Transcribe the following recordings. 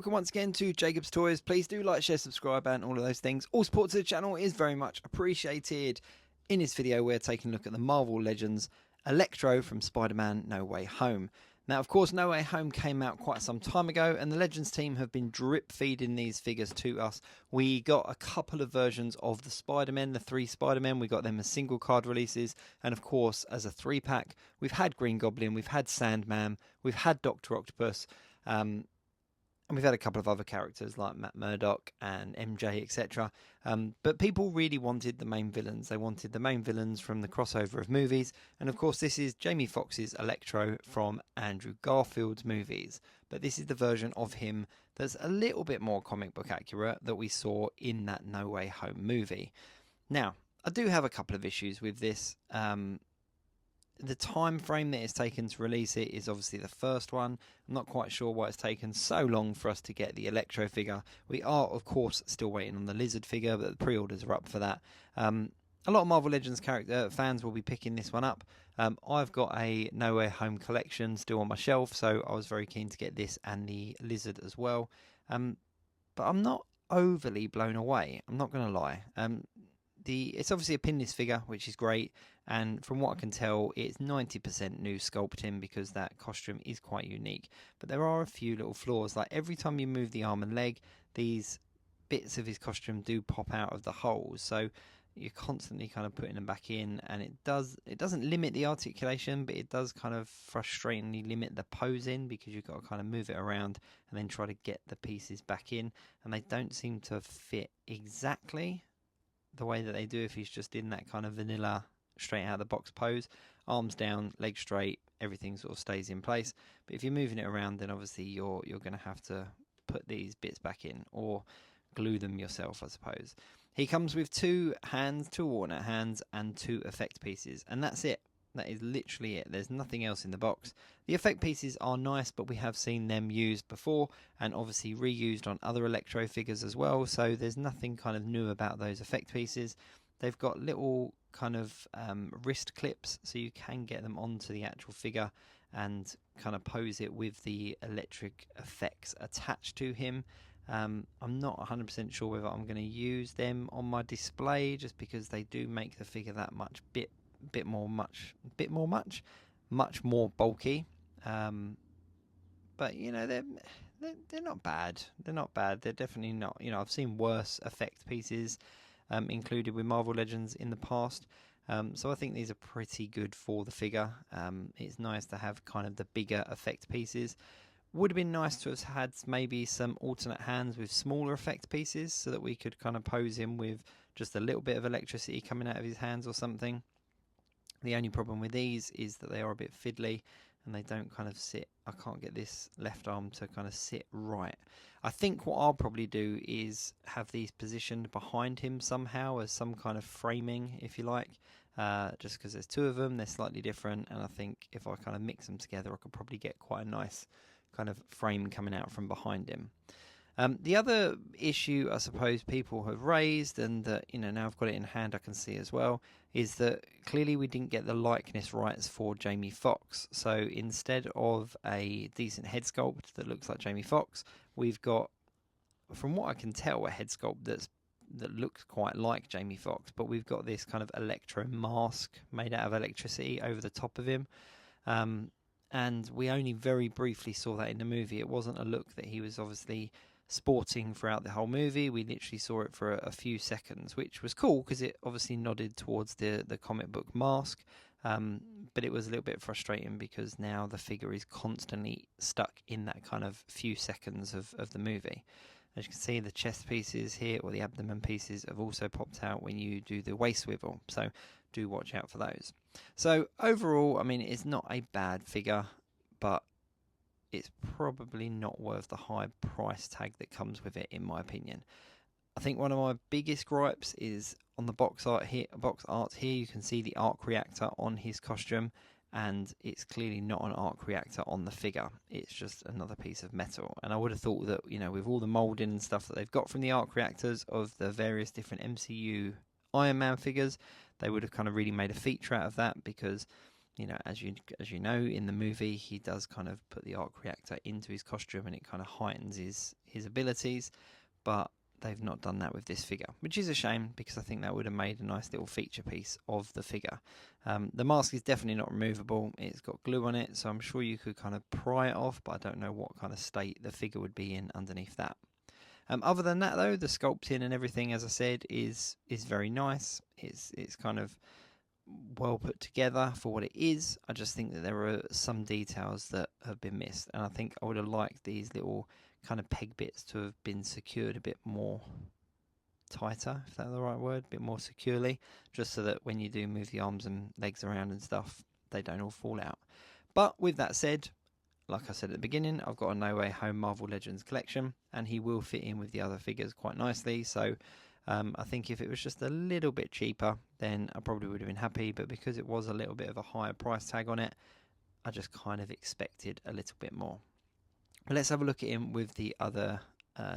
welcome once again to Jacob's Toys. Please do like, share, subscribe and all of those things. All support to the channel is very much appreciated. In this video we're taking a look at the Marvel Legends Electro from Spider-Man No Way Home. Now of course No Way Home came out quite some time ago and the Legends team have been drip feeding these figures to us. We got a couple of versions of the Spider-Men, the 3 Spider-Men. We got them as single card releases, and of course as a 3-pack. We've had Green Goblin, we've had Sandman, we've had Dr. Octopus, and we've had a couple of other characters like Matt Murdock and MJ, etc. But people really wanted the main villains. They wanted the main villains from the crossover of movies. And of course, this is Jamie Foxx's Electro from Andrew Garfield's movies. But this is the version of him that's a little bit more comic book accurate that we saw in that No Way Home movie. Now, I do have a couple of issues with this. The time frame that it's taken to release it is obviously the first one. I'm not quite sure why it's taken so long for us to get the Electro figure. We are, of course, still waiting on the Lizard figure, but the pre-orders are up for that. A lot of Marvel Legends character fans will be picking this one up. I've got a No Way Home collection still on my shelf, so I was very keen to get this and the Lizard as well. But I'm not overly blown away, I'm not going to lie. It's obviously a pinless figure, which is great, and from what I can tell, it's 90% new sculpting because that costume is quite unique. But there are a few little flaws, like every time you move the arm and leg, these bits of his costume do pop out of the holes, so you're constantly kind of putting them back in, and it doesn't limit the articulation, but it does kind of frustratingly limit the posing because you've got to kind of move it around and then try to get the pieces back in, and they don't seem to fit exactly the way that they do if he's just in that kind of vanilla straight out of the box pose. Arms down, legs straight, everything sort of stays in place. But if you're moving it around, then obviously you're going to have to put these bits back in or glue them yourself, I suppose. He comes with 2 hands, 2 alternate hands and 2 effect pieces, and that's it. That is literally it. There's nothing else in the box. The effect pieces are nice, but we have seen them used before and obviously reused on other Electro figures as well, so there's nothing kind of new about those effect pieces. They've got little kind of wrist clips, so you can get them onto the actual figure and kind of pose it with the electric effects attached to him. I'm not 100% sure whether I'm going to use them on my display just because they do make the figure that much much more bulky, but you know they're not bad. They're not bad. They're definitely not. You know, I've seen worse effect pieces included with Marvel Legends in the past, so I think these are pretty good for the figure. It's nice to have kind of the bigger effect pieces. Would have been nice to have had maybe some alternate hands with smaller effect pieces so that we could kind of pose him with just a little bit of electricity coming out of his hands or something. The only problem with these is that they are a bit fiddly and they don't kind of sit. I can't get this left arm to kind of sit right. I think what I'll probably do is have these positioned behind him somehow as some kind of framing, if you like, just because there's 2 of them, they're slightly different, and I think if I kind of mix them together I could probably get quite a nice kind of frame coming out from behind him. The other issue I suppose people have raised, and that now I've got it in hand I can see as well, is that clearly we didn't get the likeness rights for Jamie Foxx. So instead of a decent head sculpt that looks like Jamie Foxx, we've got, from what I can tell, a head sculpt that looks quite like Jamie Foxx, but we've got this kind of electro mask made out of electricity over the top of him. And we only very briefly saw that in the movie. It wasn't a look that he was obviously sporting throughout the whole movie. We literally saw it for a few seconds, which was cool because it obviously nodded towards the comic book mask, but it was a little bit frustrating because now the figure is constantly stuck in that kind of few seconds of the movie. As you can see, the chest pieces here, or the abdomen pieces, have also popped out when you do the waist swivel, so do watch out for those. So overall, I mean, it's not a bad figure, but it's probably not worth the high price tag that comes with it, in my opinion. I think one of my biggest gripes is on the box art here. You can see the arc reactor on his costume, and it's clearly not an arc reactor on the figure. It's just another piece of metal. And I would have thought that, with all the molding and stuff that they've got from the arc reactors of the various different MCU Iron Man figures, they would have kind of really made a feature out of that, because you know, as you know, in the movie, he does kind of put the arc reactor into his costume, and it kind of heightens his abilities. But they've not done that with this figure, which is a shame, because I think that would have made a nice little feature piece of the figure. The mask is definitely not removable. It's got glue on it, so I'm sure you could kind of pry it off, but I don't know what kind of state the figure would be in underneath that. Other than that, though, the sculpting and everything, as I said, is very nice. It's kind of well put together for what it is. I just think that there are some details that have been missed, and I think I would have liked these little kind of peg bits to have been secured a bit more tighter, if that's the right word, a bit more securely, just so that when you do move the arms and legs around and stuff, they don't all fall out. But with that said, like I said at the beginning, I've got a No Way Home Marvel Legends collection, and he will fit in with the other figures quite nicely. So I think if it was just a little bit cheaper, then I probably would have been happy. But because it was a little bit of a higher price tag on it, I just kind of expected a little bit more. But let's have a look at him with the other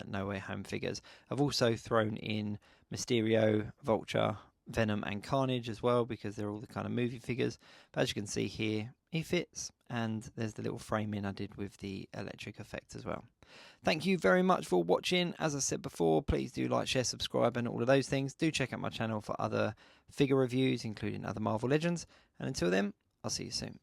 No Way Home figures. I've also thrown in Mysterio, Vulture, Venom and Carnage as well, because they're all the kind of movie figures. But as you can see here, he fits, and there's the little framing I did with the electric effect as well. Thank you very much for watching. As I said before, please do like, share, subscribe and all of those things. Do check out my channel for other figure reviews, including other Marvel Legends. And until then, I'll see you soon.